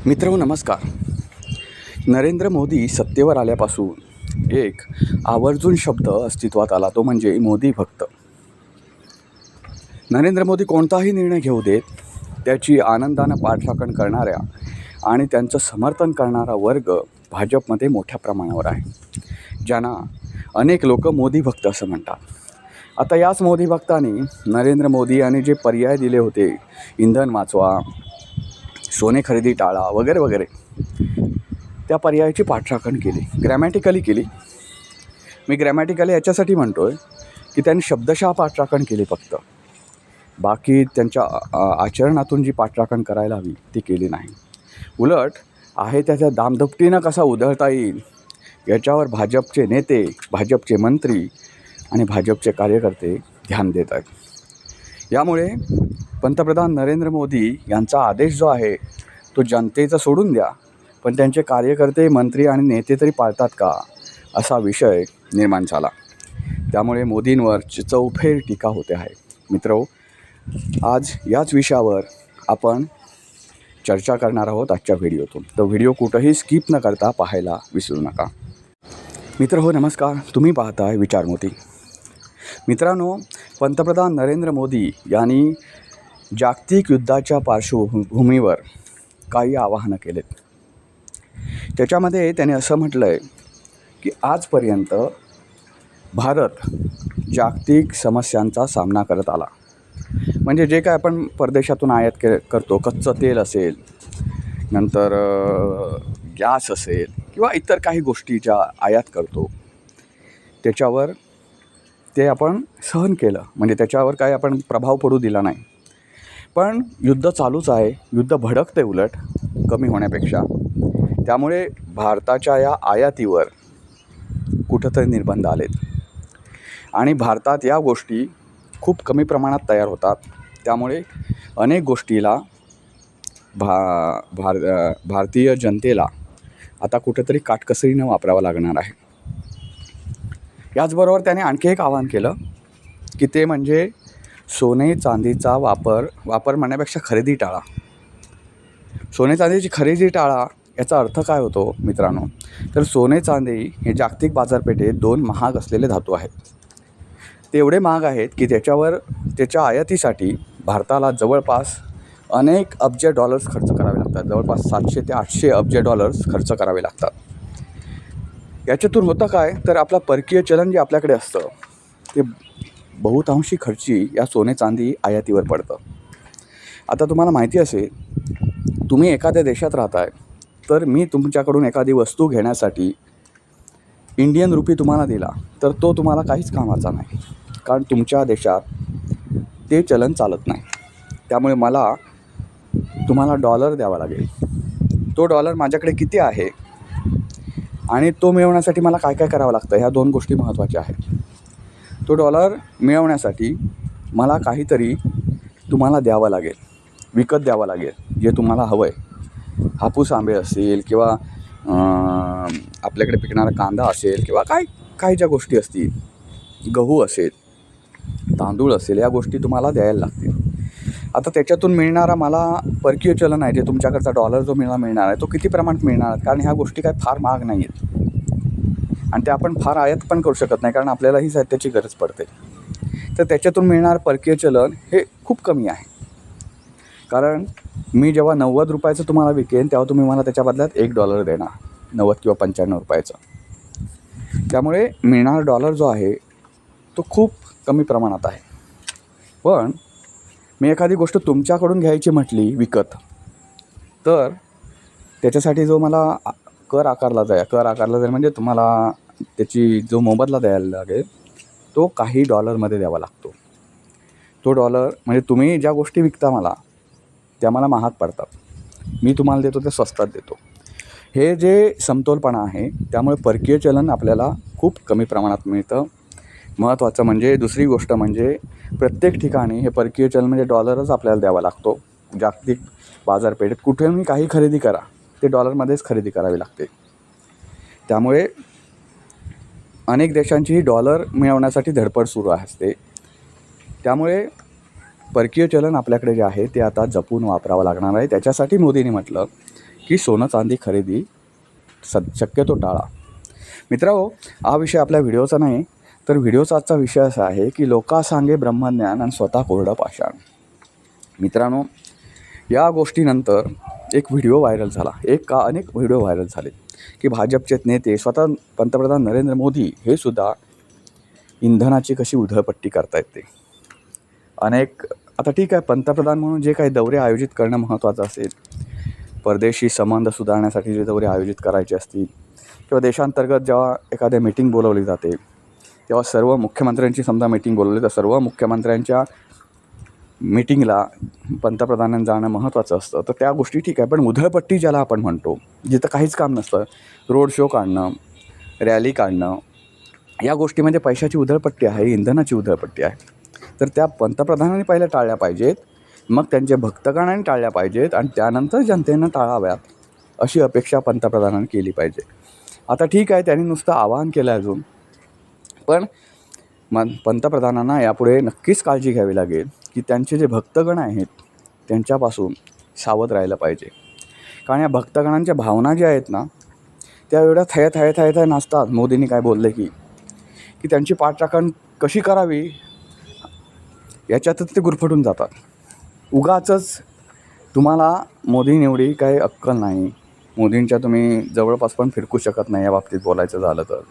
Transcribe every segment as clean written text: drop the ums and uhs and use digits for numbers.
मित्रांनो नमस्कार. नरेंद्र मोदी सत्तेवर आल्यापासून एक आवर्जून शब्द अस्तित्वात आला, तो म्हणजे मोदी भक्त. नरेंद्र मोदी कोणताही निर्णय घेऊ देत, त्याची आनंदानं पाठराखण करणाऱ्या आणि त्यांचं समर्थन करणारा वर्ग भाजपमध्ये मोठ्या प्रमाणावर आहे, ज्यांना अनेक लोक मोदी भक्त असं म्हणतात. आता याच मोदी भक्तांनी नरेंद्र मोदी यांनी जे पर्याय दिले होते, इंधन वाचवा, सोने खरेदी टाळा वगैरे वगैरे, त्या पर्यायाची पाठराखण केली, ग्रॅमॅटिकली केली. मी ग्रॅमॅटिकली याच्यासाठी म्हणतो आहे की त्यांनी शब्दशः पाठराखण केली, फक्त बाकी त्यांच्या आचरणातून जी पाठराखण करायला हवी ती केली नाही. उलट आहे त्याच्या दामदपटीनं कसा उधळता येईल याच्यावर भाजपचे नेते, भाजपचे मंत्री आणि भाजपचे कार्यकर्ते ध्यान देत आहेत. यामुळे पंतप्रधान नरेंद्र मोदी यांचा आदेश जो आहे तो जनतेचा सोडून द्या, पण त्यांचे कार्यकर्ते, मंत्री आणि नेते तरी पाळतात का, असा विषय निर्माण झाला. त्यामुळे मोदींवर चौफेर टीका होते आहे. मित्रहो, आज याच विषयावर आपण चर्चा करणार आहोत आजच्या व्हिडिओतून. तो व्हिडिओ कुठंही स्किप न करता पाहायला विसरू नका. मित्रहो नमस्कार, तुम्ही पाहताय विचारमोती. मित्रांनो, पंतप्रधान नरेंद्र मोदी यांनी जागतिक युद्धाच्या पार्श्वभूमीवर काही आवाहनं केलेत. त्याच्यामध्ये त्याने असं म्हटलं आहे की आजपर्यंत भारत जागतिक समस्यांचा सामना करत आला. म्हणजे जे काय आपण परदेशातून आयात करतो, कच्चं तेल असेल, नंतर गॅस असेल किंवा इतर काही गोष्टी ज्या आयात करतो, त्याच्यावर ते आपण सहन केलं, म्हणजे त्याच्यावर काय आपण प्रभाव पडू दिला नाही. पण युद्ध चालूच आहे, युद्ध भडकते उलट कमी होण्यापेक्षा. त्यामुळे भारताच्या या आयातीवर कुठंतरी निर्बंध आलेत आणि भारतात या गोष्टी खूप कमी प्रमाणात तयार होतात. त्यामुळे अनेक गोष्टीला भारतीय जनतेला आता कुठंतरी काटकसरीनं वापरावं लागणार आहे. याचबरोबर त्याने आणखी एक आवाहन केलं की ते म्हणजे सोने चांदीचा वापर म्हणण्यापेक्षा खरेदी टाळा. सोने चांदीची खरेदी टाळा याचा अर्थ काय होतो मित्रांनो, तर सोने चांदी हे जागतिक बाजारपेठेत दोन महाग असलेले धातू आहेत. ते एवढे महाग आहेत की त्याच्या आयातीसाठी भारताला जवळपास अनेक अब्ज डॉलर्स खर्च करावे लागतात. जवळपास 700 ते 800 अब्ज डॉलर्स खर्च करावे लागतात. याच्यातून होतं काय, तर आपलं परकीय चलन जे आपल्याकडे असतं ते बहुतांशी खर्ची या सोने चांदी आयातीवर पडतं. आता तुम्हाला माहिती असेल, तुम्ही एखाद्या देशात राहताय, तर मी तुमच्याकडून एखादी वस्तू घेण्यासाठी इंडियन रुपी तुम्हाला दिला तर तो तुम्हाला काहीच कामाचा नाही, कारण तुमच्या देशात ते चलन चालत नाही. त्यामुळे मला तुम्हाला डॉलर द्यावा लागेल. तो डॉलर माझ्याकडे किती आहे आणि तो मिळवण्यासाठी मला काय काय करावं लागतं, ह्या दोन गोष्टी महत्त्वाच्या आहेत. तो डॉलर मिळवण्यासाठी मला काहीतरी तुम्हाला द्यावं लागेल, विकत द्यावं लागेल, जे तुम्हाला हवं आहे. हापूस आंबे असेल किंवा आपल्याकडे पिकणारा कांदा असेल किंवा काय ज्या गोष्टी असतील, गहू असेल, तांदूळ असेल, या गोष्टी तुम्हाला द्यायला लागतील. आता त्याच्यातून मिळणारा मला परकीय चलन आहे, जे तुमच्याकडचा डॉलर जो मिळणार आहे तो किती प्रमाणात मिळणार आहे, कारण ह्या गोष्टी काय फार महाग नाही आहेत आणि त्या आपण फार आयात पण करू शकत नाही, कारण आपल्याला ही साहित्याची गरज पडते. तर त्याच्यातून मिळणार परकीय चलन हे खूप कमी आहे. कारण मी जेव्हा 90 रुपयाचं तुम्हाला विकेन तेव्हा तुम्ही मला त्याच्या बदल्यात $1 देणार, 90 किंवा 95 रुपयाचा. त्यामुळे मिळणारा डॉलर जो आहे तो खूप कमी प्रमाणात आहे. पण मी एखादी गोष्ट तुमच्याकडून घ्यायची म्हटली विकत, तर त्याच्यासाठी जो मला कर आकारला जाईल म्हणजे तुम्हाला त्याची जो मोबदला द्यायला लागेल तो काही डॉलरमध्ये द्यावा लागतो. तो डॉलर म्हणजे तुम्ही ज्या गोष्टी विकता मला त्या मला महाग पडतात, मी तुम्हाला देतो ते स्वस्तात देतो. हे जे समतोलपणा आहे, त्यामुळे परकीय चलन आपल्याला खूप कमी प्रमाणात मिळतं. महत्त्वाचं म्हणजे दुसरी गोष्ट म्हणजे प्रत्येक ठिकाणी हे परकीय चलन म्हणजे डॉलरच आपल्याला द्यावा लागतो. जागतिक बाजारपेठेत कुठेही काही खरेदी करा ते डॉलरमध्येच खरेदी करावी लागते. त्यामुळे अनेक देशांची ही डॉलर मिळवण्यासाठी धडपड सुरू असते. त्यामुळे परकीय चलन आपल्याकडे जे आहे ते आता जपून वापरावं लागणार आहे. त्याच्यासाठी मोदींनी म्हटलं की सोनं चांदी खरेदी शक्यतो टाळा. मित्रांनो, हा विषय आपल्या व्हिडिओचा नाही, तर व्हिडिओचा आजचा विषय असा आहे की लोका सांगे ब्रह्मज्ञान आणि स्वतः कोरडं पाषाण. मित्रांनो, या गोष्टीनंतर एक व्हिडिओ व्हायरल झाला, अनेक व्हिडिओ व्हायरल झाले की भाजपचे नेते स्वतः पंतप्रधान नरेंद्र मोदी हे सुद्धा इंधनाची कशी उधळपट्टी करतायत ते. आता ठीक आहे, पंतप्रधान म्हणून जे काही दौरे आयोजित करणं महत्त्वाचं असेल, परदेशी संबंध सुधारण्यासाठी जे दौरे आयोजित करायचे असतील किंवा देशांतर्गत जेव्हा एखाद्या मीटिंग बोलवली जाते तेव्हा सर्व मुख्यमंत्र्यांची समजा मीटिंग बोलवली तर सर्व मुख्यमंत्र्यांच्या मीटिंगला पंतप्रधानांनी जाणं महत्त्वाचं असतं, तर त्या गोष्टी ठीक आहे. पण उधळपट्टी ज्याला आपण म्हणतो, जिथं काहीच काम नसतं, रोड शो काढणं, रॅली काढणं, या गोष्टीमध्ये पैशाची उधळपट्टी आहे, इंधनाची उधळपट्टी आहे. तर त्या पंतप्रधानांनी पहिल्या टाळल्या पाहिजेत, मग त्यांचे भक्तगणांनी टाळल्या पाहिजेत आणि त्यानंतर जनतेनं टाळाव्यात, अशी अपेक्षा पंतप्रधानांनी केली पाहिजे. आता ठीक आहे, त्यांनी नुसतं आवाहन केलं अजून, पण पंतप्रधानांना यापुढे नक्कीच काळजी घ्यावी लागेल की त्यांचे जे भक्तगण आहेत त्यांच्यापासून सावध राहिलं पाहिजे. कारण या भक्तगणांच्या भावना ज्या आहेत ना, त्या एवढ्या थया नाचतात. मोदींनी काय बोलले की त्यांची पाठराखण कशी करावी याच्यातच ते गुरफटून जातात. उगाचच तुम्हाला मोदींनी एवढी काही अक्कल नाही, मोदींच्या तुम्ही जवळपास पण फिरकू शकत नाही या बाबतीत बोलायचं झालं तर,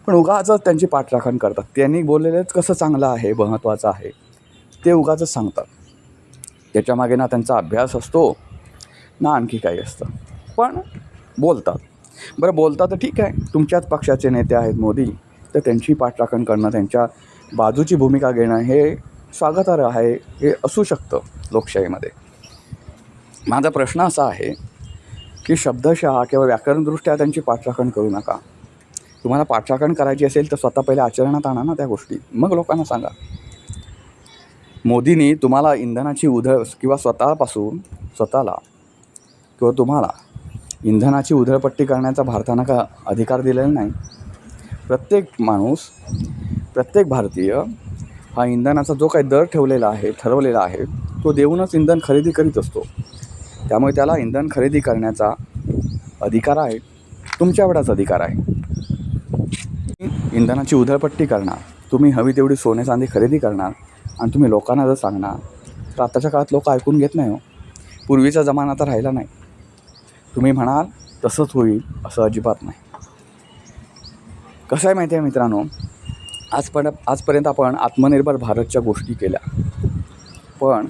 पण उगाचच त्यांची पाठराखण करतात. त्यांनी बोललेलंच कसं चांगलं आहे, महत्त्वाचं आहे ते उगाचच सांगतात. त्याच्यामागे ना त्यांचा अभ्यास असतो ना आणखी काही असतं, पण बोलतात. बरं, बोलतात तर ठीक आहे, तुमच्याच पक्षाचे नेते आहेत मोदी, तर त्यांची पाठराखण करणं, त्यांच्या बाजूची भूमिका घेणं हे स्वागतार्ह आहे, हे असू शकतं लोकशाहीमध्ये. माझा प्रश्न असा आहे की शब्दशः किंवा व्याकरणदृष्ट्या त्यांची पाठराखण करू नका. तुम्हाला पाठराखण करायची असेल तर स्वतः पहिले आचरणात आणा ना त्या गोष्टी, मग लोकांना सांगा. मोदींनी तुम्हाला इंधनाची किंवा स्वतःला किंवा तुम्हाला इंधनाची उधळपट्टी करण्याचा भारतानं का अधिकार दिलेला नाही. प्रत्येक माणूस, प्रत्येक भारतीय हा इंधनाचा जो काही दर ठरवलेला आहे तो देऊनच इंधन खरेदी करीत असतो. त्यामुळे त्याला इंधन खरेदी करण्याचा अधिकार आहे, तुमच्यावरच अधिकार आहे. इंधनाची उधळपट्टी करणार, तुम्ही हवी तेवढी सोने चांदी खरेदी करणार आणि तुम्ही लोकांना जर सांगणार, तर आताच्या काळात लोक ऐकून घेत नाही हो. पूर्वीचा जमाना तर राहिला नाही. तुम्ही म्हणाल तसंच होईल असं अजिबात नाही. कसं आहे माहिती आहे मित्रांनो, आजपर्यंत आपण आत्मनिर्भर भारतच्या गोष्टी केल्या, पण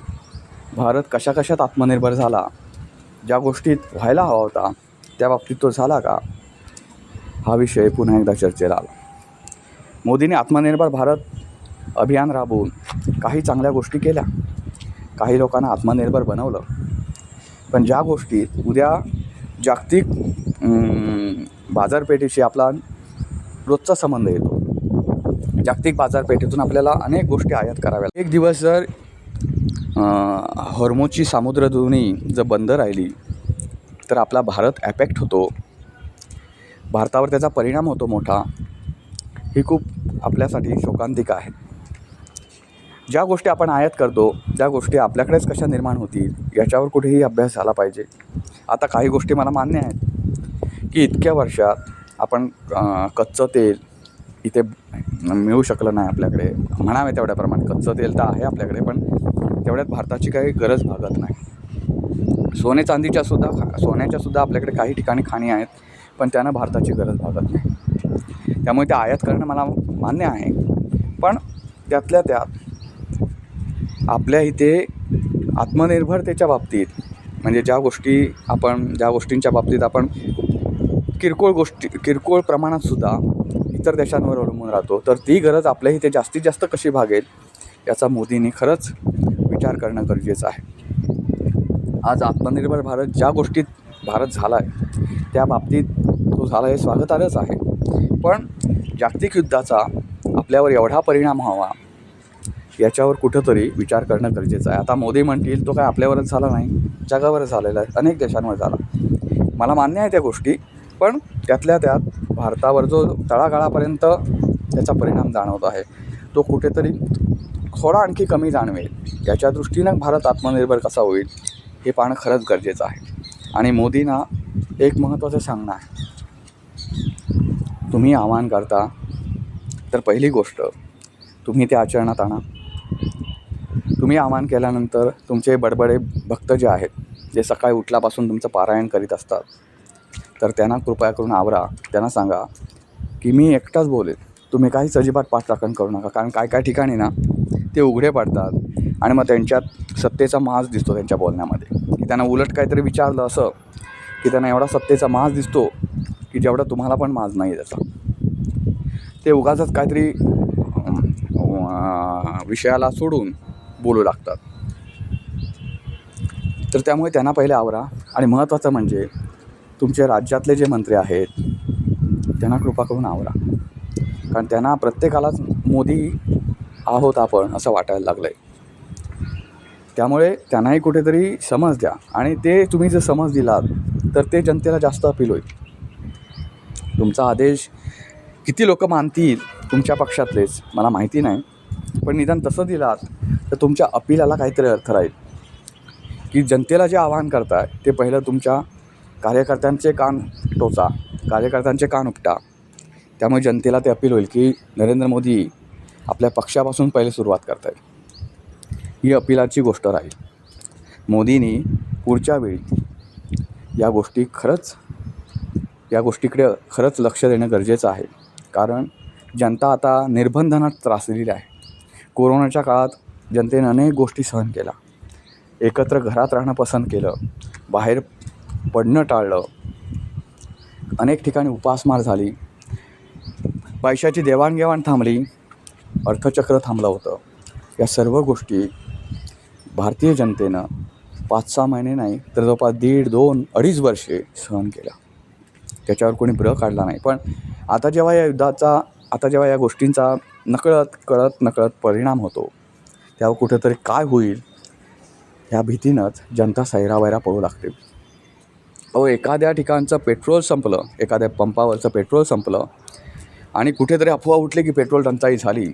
भारत कशात आत्मनिर्भर झाला, ज्या गोष्टीत व्हायला हवा होता त्या बाबतीत तो झाला का, हा विषय पुन्हा एकदा चर्चेला आला. मोदींनी आत्मनिर्भर भारत अभियान राबवून काही चांगल्या गोष्टी केल्या, काही लोकांना आत्मनिर्भर बनवलं, पण ज्या गोष्टीत उद्या जागतिक बाजारपेठेशी आपला रोजचा संबंध येतो, जागतिक बाजारपेठेतून आपल्याला अनेक गोष्टी आयात कराव्या. एक दिवस जर हॉर्मोजची सामुद्रधुनी जर बंद राहिली तर आपला भारत ॲफेक्ट होतो, भारतावर त्याचा परिणाम होतो मोठा. ही खूप आपल्यासाठी शोकांतिका आहे. ज्या गोष्टी आपण आयात करतो त्या गोष्टी आपल्याकडेच कशा निर्माण होतील याच्यावर कुठेही अभ्यास झाला पाहिजे. आता काही गोष्टी मला मान्य आहेत की इतक्या वर्षात आपण कच्चं तेल इथे मिळू शकलं नाही आपल्याकडे, म्हणावे तेवढ्याप्रमाणे कच्चं तेल तर आहे आपल्याकडे, पण तेवढ्यात भारताची काही गरज भागत नाही. सोन्याच्या सुद्धा आपल्याकडे काही ठिकाणी खाणी आहेत, पण त्यानं भारताची गरज भागत नाही. त्यामुळे ते आयात करणं मला मान्य आहे, पण त्यातल्या त्यात आपल्या इथे आत्मनिर्भरतेच्या बाबतीत, म्हणजे ज्या गोष्टींच्या बाबतीत आपण किरकोळ प्रमाणातसुद्धा इतर देशांवर अवलंबून राहतो, तर ती गरज आपल्या इथे जास्तीत जास्त कशी भागेल याचा मोदींनी खरंच विचार करणं गरजेचं आहे. आज आत्मनिर्भर भारत ज्या गोष्टीत भारत झाला आहे त्या बाबतीत तो झाला हे स्वागतार्हच आहे, पण जागतिक युद्धाचा आपल्यावर एवढा परिणाम व्हावा याच्यावर कुठंतरी विचार करणं गरजेचं आहे. आता मोदी म्हणतील तो काय आपल्यावरच झाला नाही, जगावरच झालेला आहे, अनेक देशांवर झाला. मला मान्य आहे त्या गोष्टी, पण त्यातल्या त्यात भारतावर जो तळागाळापर्यंत त्याचा परिणाम जाणवत आहे तो कुठेतरी थोडा आणखी कमी जाणवेल. याच्या दृष्टीनं भारत आत्मनिर्भर कसा होईल हे पाहणं खरंच गरजेचं आहे. आणि मोदींना एक महत्त्वाचं सांगणं आहे. तुम्ही आवाहन करता तर पहिली गोष्ट तुम्ही ते आचरणात आणा. तुम्ही आवाहन केल्यानंतर तुमचे बडबडे भक्त जे आहेत, जे सकाळी उठल्यापासून तुमचं पारायण करीत असतात, तर त्यांना कृपया करून आवरा. त्यांना सांगा की मी एकटाच बोलेन, तुम्ही काहीच अजिबात पाठराखण करू नका. कारण काय काय ठिकाणी ना ते उघडे पडतात आणि मग त्यांच्यात सत्तेचा माज दिसतो त्यांच्या बोलण्यामध्ये, की त्यांना उलट काहीतरी विचारलं असं की त्यांना एवढा सत्तेचा माज दिसतो की जेवढा तुम्हाला पण माज नाही त्याचा. ते उगाचच काहीतरी विषयाला सोडून बोलू लागतात. तर त्यामुळे त्यांना पहिले आवरा. आणि महत्त्वाचं म्हणजे तुमचे राज्यातले जे मंत्री आहेत त्यांना कृपा करून आवरा. कारण त्यांना प्रत्येकालाच मोदी आहोत आपण असं वाटायला लागलं आहे. त्यामुळे त्यांनाही कुठेतरी समज द्या. आणि ते तुम्ही जर समज दिलात तर ते जनतेला जास्त अपील होईल. तुमचा आदेश किती लोक मानतील तुमच्या पक्षातलेच मला माहिती नाही, पण निदान तसं दिलात तर तुमच्या अपिलाला काहीतरी अर्थ राहील. की जनतेला जे आवाहन करताय ते पहिलं तुमच्या कार्यकर्त्यांचे कान टोचा, कार्यकर्त्यांचे कान उपटा. त्यामुळे जनतेला ते अपील होईल की नरेंद्र मोदी आपल्या पक्षापासून पहिले सुरुवात करत आहेत. ही अपिलाची गोष्ट राहील. मोदींनी पुढच्या वेळी या गोष्टीकडे खरंच लक्ष देणं गरजेचं आहे. कारण जनता आता निर्बंधांना त्रासलेली आहे. कोरोनाच्या काळात जनतेने अनेक गोष्टी सहन केल्या. एकत्र घरात राहणं पसंत केलं, बाहेर पडणं टाळलं, अनेक ठिकाणी उपासमार झाली, पैशाची देवाणघेवाण थांबली, अर्थचक्र थांबलं होतं. या सर्व गोष्टी भारतीय जनतेनं 5-6 महिने नाही तर जवळपास 1.5, 2, 2.5 वर्षे सहन केलं. त्याच्यावर कोणी ब्र काढला नाही. पण आता जेव्हा या गोष्टींचा नकळत परिणाम होतो, तेव्हा कुठेतरी काय होईल ह्या भीतीनंच जनता सैरावैरा पळू लागते. एखाद्या ठिकाणचं पेट्रोल संपलं, एखाद्या पंपावरचं पेट्रोल संपलं आणि कुठेतरी अफवा उठली की पेट्रोल टंचाई झाली,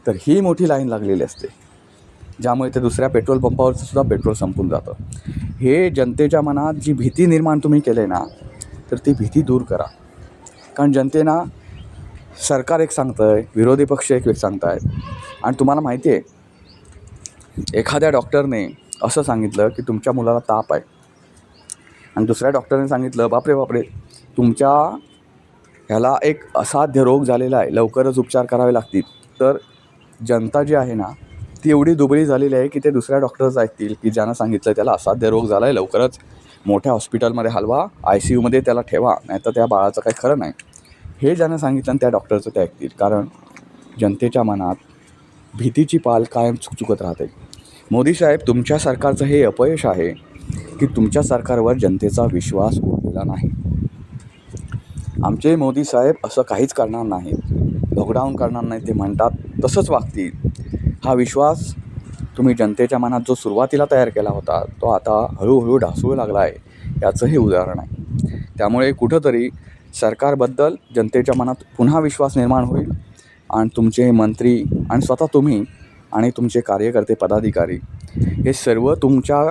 तर ही मोठी लाईन लागलेली असते, ज्यामुळे ते दुसऱ्या पेट्रोल पंपावरचं सुद्धा पेट्रोल संपून जातं. हे जनतेच्या मनात जी भीती निर्माण तुम्ही केली ना, तर ती भीती दूर करा. कारण जनतेना सरकार एक सांगतं आहे, विरोधी पक्ष एक सांगत आहेत. आणि तुम्हाला माहिती आहे, एखाद्या डॉक्टरने असं सांगितलं की तुमच्या मुलाला ताप आहे, आणि दुसऱ्या डॉक्टरने सांगितलं बापरे तुमच्या ह्याला एक असाध्य रोग झालेला आहे, लवकरच उपचार करावे लागतील. तर जनता जी आहे ना ती एवढी दुबळी झालेली आहे की ते दुसऱ्या डॉक्टरच ऐकतील की ज्यानं सांगितलं त्याला असाध्य रोग झाला आहे, लवकरच मोठ्या हॉस्पिटलमध्ये हलवा, ICUमध्ये त्याला ठेवा, नाही तर त्या बाळाचं काही खरं नाही. हे ज्यानं सांगितलं त्या डॉक्टरचं ते ऐकतील. कारण जनतेच्या मनात भीतीची पाल कायम चुकत राहते. मोदी साहेब, तुमच्या सरकारचं हे अपयश आहे की तुमच्या सरकारवर जनतेचा विश्वास उरलेला नाही. आमचे मोदी साहेब असं काहीच करणार नाहीत, लॉकडाऊन करणार नाही, ते म्हणतात तसंच वागतील. हा विश्वास तुम्ही जनतेच्या मनात जो सुरुवातीला तयार केला होता तो आता हळूहळू ढासळू लागला आहे, याचं हे उदाहरण आहे. त्यामुळे कुठंतरी सरकारबद्दल जनतेच्या मनात पुन्हा विश्वास निर्माण होईल आणि तुमचे मंत्री आणि स्वतः तुम्ही आणि तुमचे कार्यकर्ते पदाधिकारी हे सर्व तुमच्या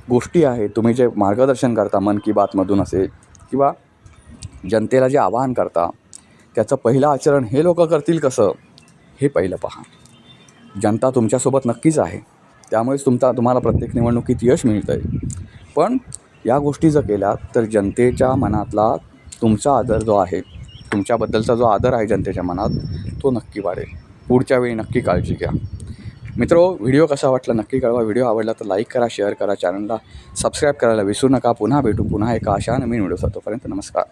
गोष्टी आहेत, तुम्ही जे मार्गदर्शन करता मन की बातमधून असेल किंवा जनतेला जे आवाहन करता, त्याचं पहिलं आचरण हे लोक करतील कसं हे पहिलं पहा. जनता तुमच्यासोबत नक्कीच आहे, त्यामुळेच तुम्हाला प्रत्येक निवडणुकीत यश मिळतं आहे. पण या गोष्टी जर केल्या तर जनतेच्या मनातला तुमचा आदर जो आहे, तुमच्याबद्दलचा जो आदर आहे जनतेच्या मनात, तो नक्की वाढेल. पुढच्या वेळी नक्की काळजी घ्या. मित्रो, व्हिडिओ कसा वाटला नक्की कळवा. व्हिडिओ आवडला तर लाईक करा, शेअर करा, चॅनलला सबस्क्राईब करायला विसरू नका. पुन्हा भेटू पुन्हा एका अशानं मी व्हिडिओ तोपर्यंत नमस्कार.